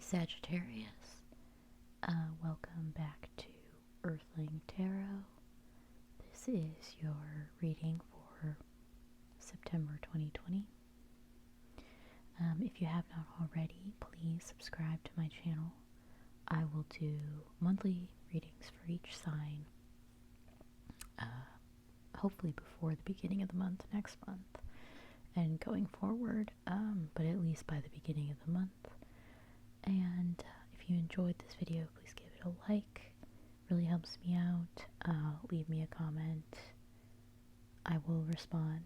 Sagittarius, welcome back to Earthling Tarot. This is your reading for September 2020. If you have not already, please subscribe to my channel. I will do monthly readings for each sign, hopefully before the beginning of the month next month, and going forward, but at least by the beginning of the month. And if you enjoyed this video, please give it a like. It really helps me out. Leave me a comment. I will respond.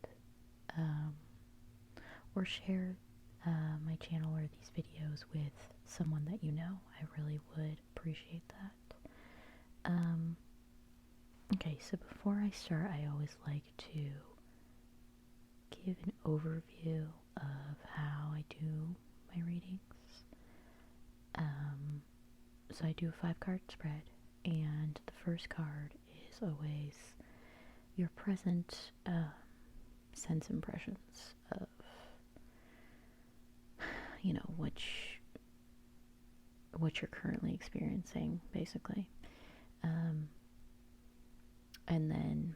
Or share my channel or these videos with someone that you know. I really would appreciate that. Okay, so before I start, I always like to give an overview of how I do my readings. So I do a 5-card spread, and the first card is always your present sense impressions of, what you're currently experiencing, basically. And then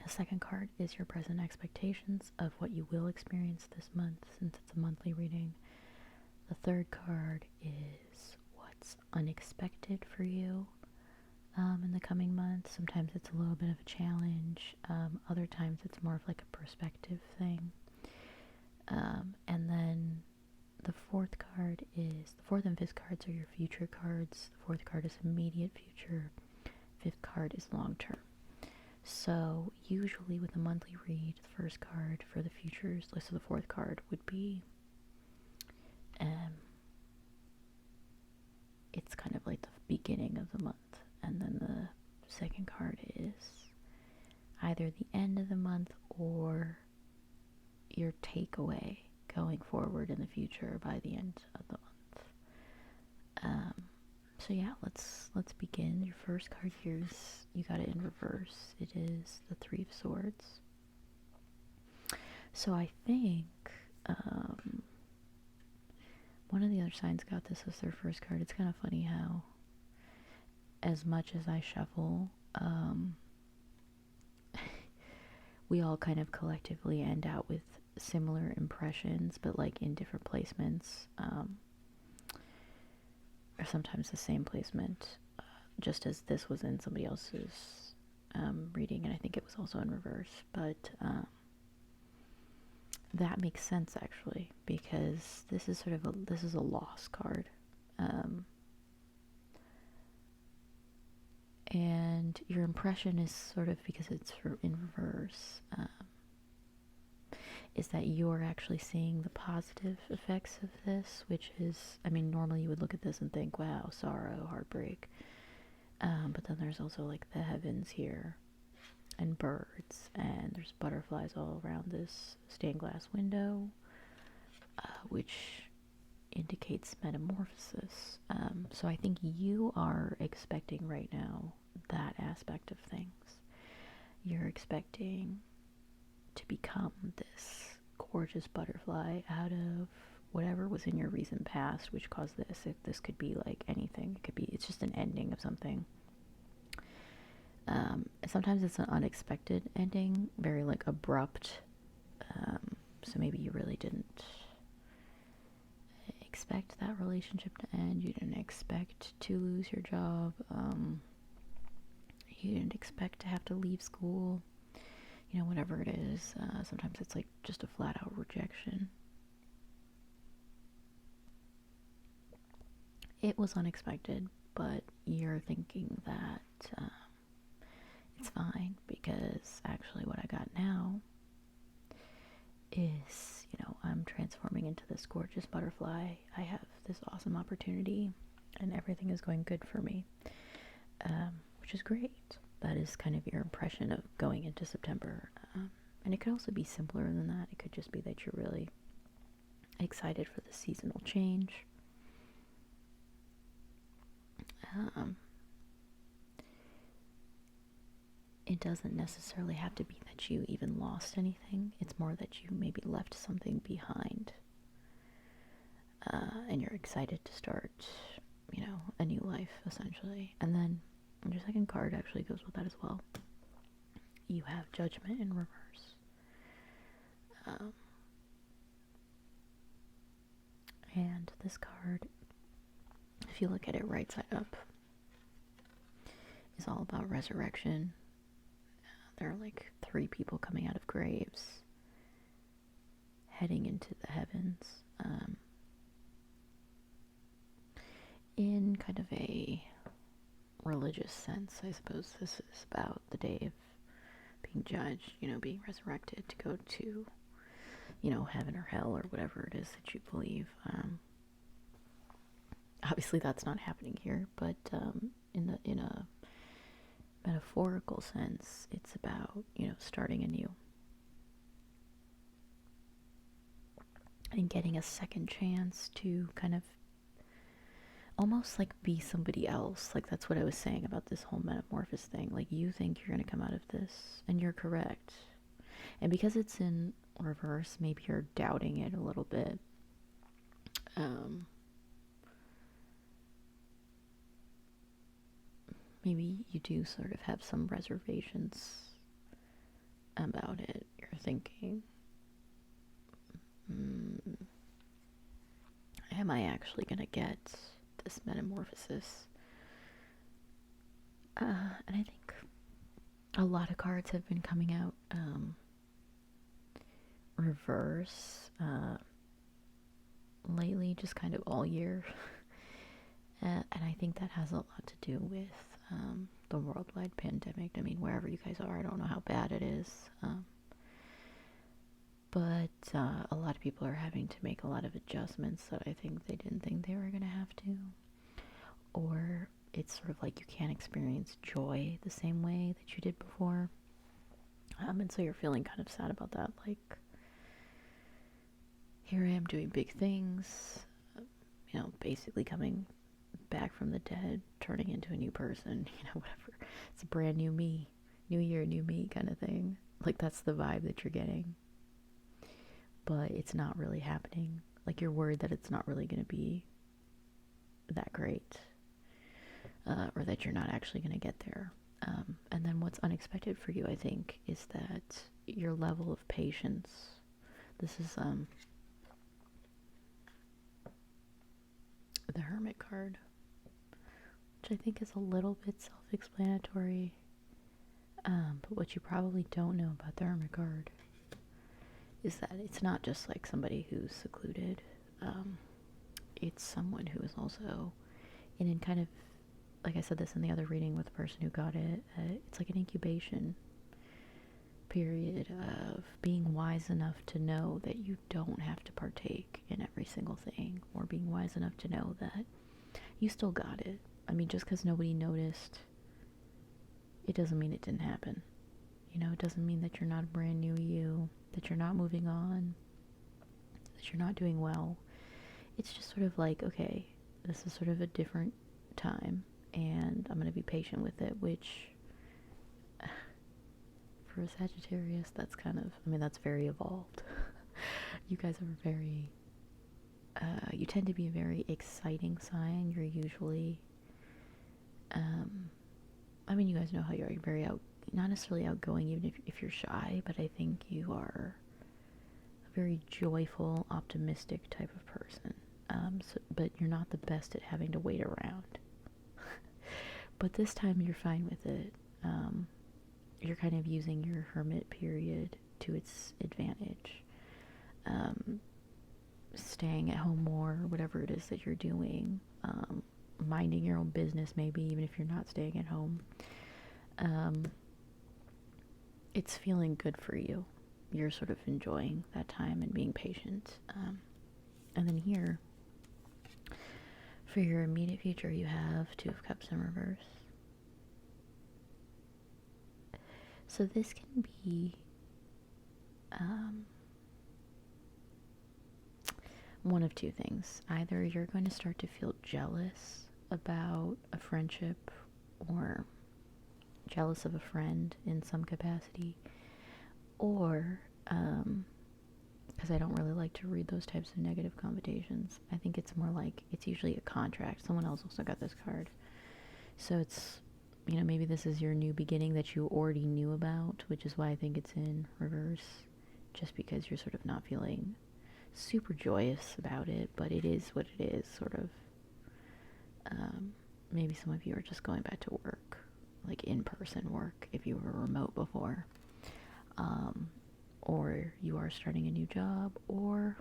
the second card is your present expectations of what you will experience this month, since it's a monthly reading. The third card is what's unexpected for you in the coming months. Sometimes it's a little bit of a challenge. Other times it's more of like a perspective thing. And then the fourth and fifth cards are your future cards. The fourth card is immediate future. Fifth card is long term. So usually with a monthly read, the first card for the futures, so the fourth card would be it's kind of like the beginning of the month, and then the second card is either the end of the month or your takeaway going forward in the future by the end of the month. So yeah, let's begin. Your first card here is, you got it in reverse. It is the Three of Swords. So I think one of the other signs got this as their first card. It's kind of funny how, as much as I shuffle, we all kind of collectively end out with similar impressions, but like in different placements, or sometimes the same placement, just as this was in somebody else's reading, and I think it was also in reverse, but that makes sense actually, because this is this is a loss card, and your impression is sort of, because it's in reverse, is that you're actually seeing the positive effects of this, which is, normally you would look at this and think, wow, sorrow, heartbreak, but then there's also like the heavens here, and birds, and there's butterflies all around this stained glass window, which indicates metamorphosis. So I think you are expecting right now that aspect of things. You're expecting to become this gorgeous butterfly out of whatever was in your recent past which caused this. This could be like anything. It's just an ending of something. Sometimes it's an unexpected ending, very like abrupt. So maybe you really didn't expect that relationship to end. You didn't expect to lose your job. You didn't expect to have to leave school. Whatever it is. Sometimes it's like just a flat out rejection. It was unexpected, but you're thinking that it's fine, because actually what I got now is, I'm transforming into this gorgeous butterfly. I have this awesome opportunity, and everything is going good for me, which is great. That is kind of your impression of going into September. And it could also be simpler than that. It could just be that you're really excited for the seasonal change. It doesn't necessarily have to be that you even lost anything. It's more that you maybe left something behind. and you're excited to start, a new life, essentially. And then your second card actually goes with that as well. You have Judgment in reverse. And this card, if you look at it right side up, is all about resurrection. There are like 3 people coming out of graves, heading into the heavens, in kind of a religious sense. I suppose this is about the day of being judged, being resurrected to go to, heaven or hell or whatever it is that you believe. Obviously that's not happening here, but in a metaphorical sense, it's about, starting anew and getting a second chance to kind of almost like be somebody else. Like, that's what I was saying about this whole metamorphosis thing. Like, you think you're going to come out of this, and you're correct. And because it's in reverse, maybe you're doubting it a little bit. Maybe you do sort of have some reservations about it. You're thinking, am I actually going to get this metamorphosis? And I think a lot of cards have been coming out reverse lately, just kind of all year. And I think that has a lot to do with the worldwide pandemic. I mean, wherever you guys are, I don't know how bad it is. But a lot of people are having to make a lot of adjustments that I think they didn't think they were going to have to. Or it's sort of like you can't experience joy the same way that you did before. And so you're feeling kind of sad about that. Like, here I am doing big things, basically coming back from the dead, turning into a new person, whatever. It's a brand new me, new year, new me kind of thing. Like, that's the vibe that you're getting. But it's not really happening. Like, you're worried that it's not really going to be that great, or that you're not actually going to get there. And then what's unexpected for you, I think, is that your level of patience. This is the Hermit card, which I think is a little bit self-explanatory. But what you probably don't know about the Hermit card is that it's not just like somebody who's secluded. It's someone who is also in kind of, like I said this in the other reading with the person who got it, it's like an incubation period of being wise enough to know that you don't have to partake in every single thing, or being wise enough to know that you still got it. I mean, just because nobody noticed, it doesn't mean it didn't happen. It doesn't mean that you're not a brand new you, that you're not moving on, that you're not doing well. It's just sort of like, okay, this is sort of a different time, and I'm going to be patient with it, which for a Sagittarius, that's kind of, that's very evolved. You guys are very, you tend to be a very exciting sign. You're usually, you guys know how you're very not necessarily outgoing, even if you're shy, but I think you are a very joyful, optimistic type of person. But you're not the best at having to wait around. But this time you're fine with it. You're kind of using your hermit period to its advantage. Staying at home more, whatever it is that you're doing. Minding your own business, maybe, even if you're not staying at home. It's feeling good for you. You're sort of enjoying that time and being patient. And then here, for your immediate future, you have Two of Cups in reverse. So this can be one of two things. Either you're going to start to feel jealous about a friendship, or jealous of a friend in some capacity, or because because I don't really like to read those types of negative connotations. I think it's more like, it's usually a contract. Someone else also got this card. So it's, you know, maybe this is your new beginning that you already knew about, which is why I think it's in reverse, just because you're sort of not feeling super joyous about it, but it is what it is, sort of. Maybe some of you are just going back to work, like in-person work, if you were remote before. Or you are starting a new job, or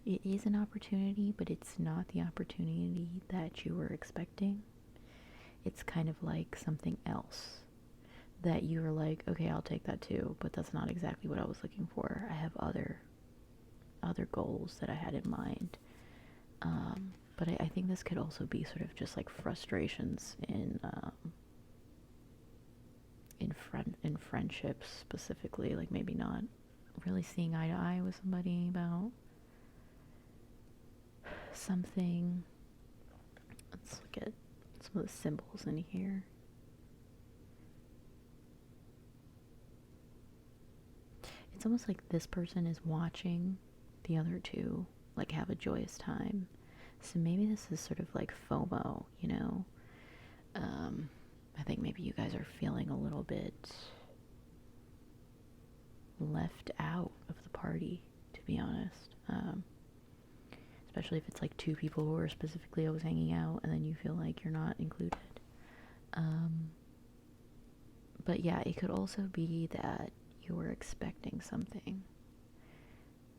it is an opportunity, but it's not the opportunity that you were expecting. It's kind of like something else that you were like, okay, I'll take that too, but that's not exactly what I was looking for. I have other goals that I had in mind. But I think this could also be sort of just like frustrations in friendships specifically, like maybe not really seeing eye to eye with somebody about something. Let's look at some of the symbols in here. It's almost like this person is watching the other two like have a joyous time. So maybe this is sort of like FOMO, you know? I think maybe you guys are feeling a little bit left out of the party, to be honest. Especially if it's like two people who are specifically always hanging out and then you feel like you're not included. But yeah, it could also be that you were expecting something.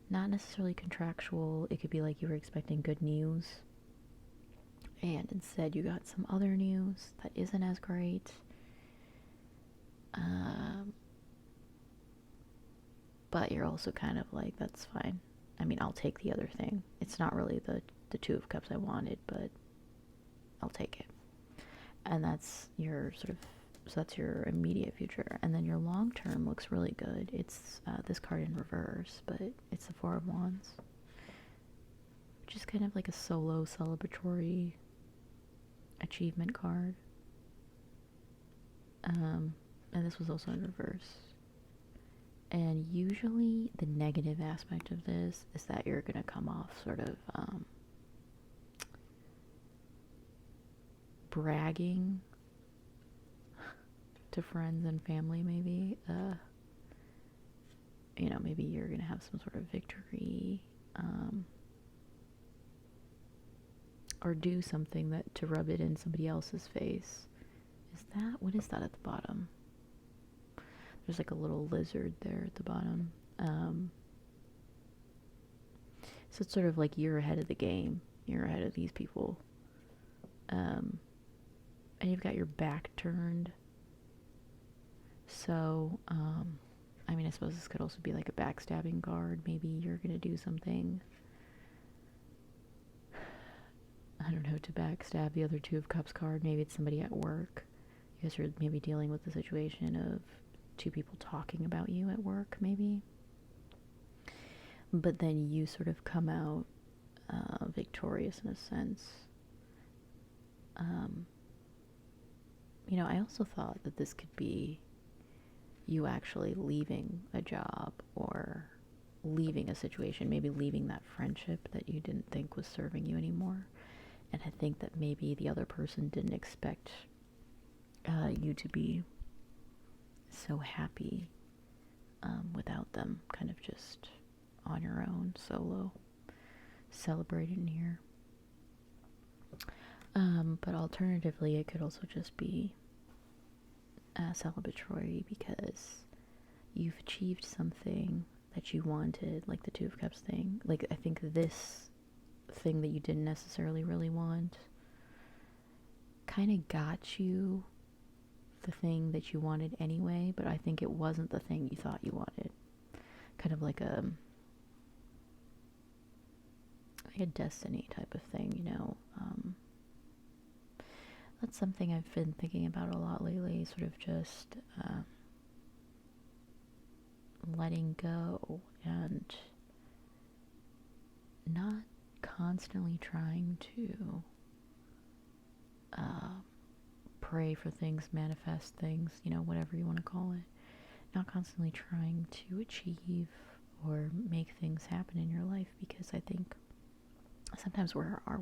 Not necessarily contractual. It could be like you were expecting good news, and instead you got some other news that isn't as great. But you're also kind of like, that's fine. I mean, I'll take the other thing. It's not really the Two of Cups I wanted, but I'll take it. And that's your sort of, so that's your immediate future. And then your long term looks really good. It's this card in reverse, but it's the Four of Wands, which is kind of like a solo celebratory achievement card. And this was also in reverse. And usually the negative aspect of this is that you're going to come off sort of bragging to friends and family, maybe. You know, maybe you're going to have some sort of victory, or do something that to rub it in somebody else's face. What is that at the bottom? There's like a little lizard there at the bottom. So it's sort of like you're ahead of the game. You're ahead of these people. And you've got your back turned. So, I mean, I suppose this could also be like a backstabbing card. Maybe you're going to do something, I don't know, to backstab the other Two of Cups card. Maybe it's somebody at work. You guys are maybe dealing with the situation of two people talking about you at work, maybe. But then you sort of come out victorious in a sense. You know, I also thought that this could be you actually leaving a job or leaving a situation, maybe leaving that friendship that you didn't think was serving you anymore. And I think that maybe the other person didn't expect you to be so happy without them, kind of just on your own, solo, celebrating here. But alternatively, it could also just be celebratory because you've achieved something that you wanted, like the Two of Cups thing. Like, I think this thing that you didn't necessarily really want kind of got you the thing that you wanted anyway, but I think it wasn't the thing you thought you wanted. Kind of like a destiny type of thing, you know. That's something I've been thinking about a lot lately, sort of just letting go and not constantly trying to pray for things, manifest things, you know, whatever you want to call it. Not constantly trying to achieve or make things happen in your life, because I think sometimes we're our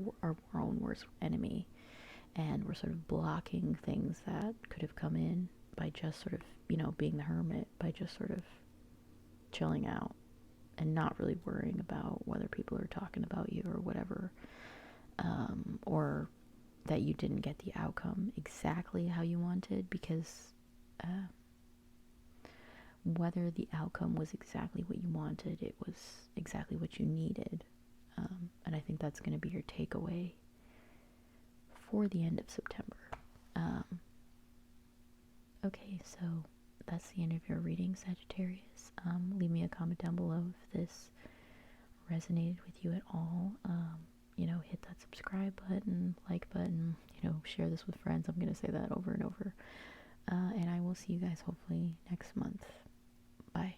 own worst enemy, and we're sort of blocking things that could have come in by just sort of, being the hermit, by just sort of chilling out and not really worrying about whether people are talking about you or whatever, or that you didn't get the outcome exactly how you wanted, because whether the outcome was exactly what you wanted, it was exactly what you needed. And I think that's going to be your takeaway for the end of September. Okay, so that's the end of your reading, Sagittarius. Leave me a comment down below if this resonated with you at all. Hit that subscribe button, like button, share this with friends. I'm going to say that over and over. And I will see you guys hopefully next month. Bye.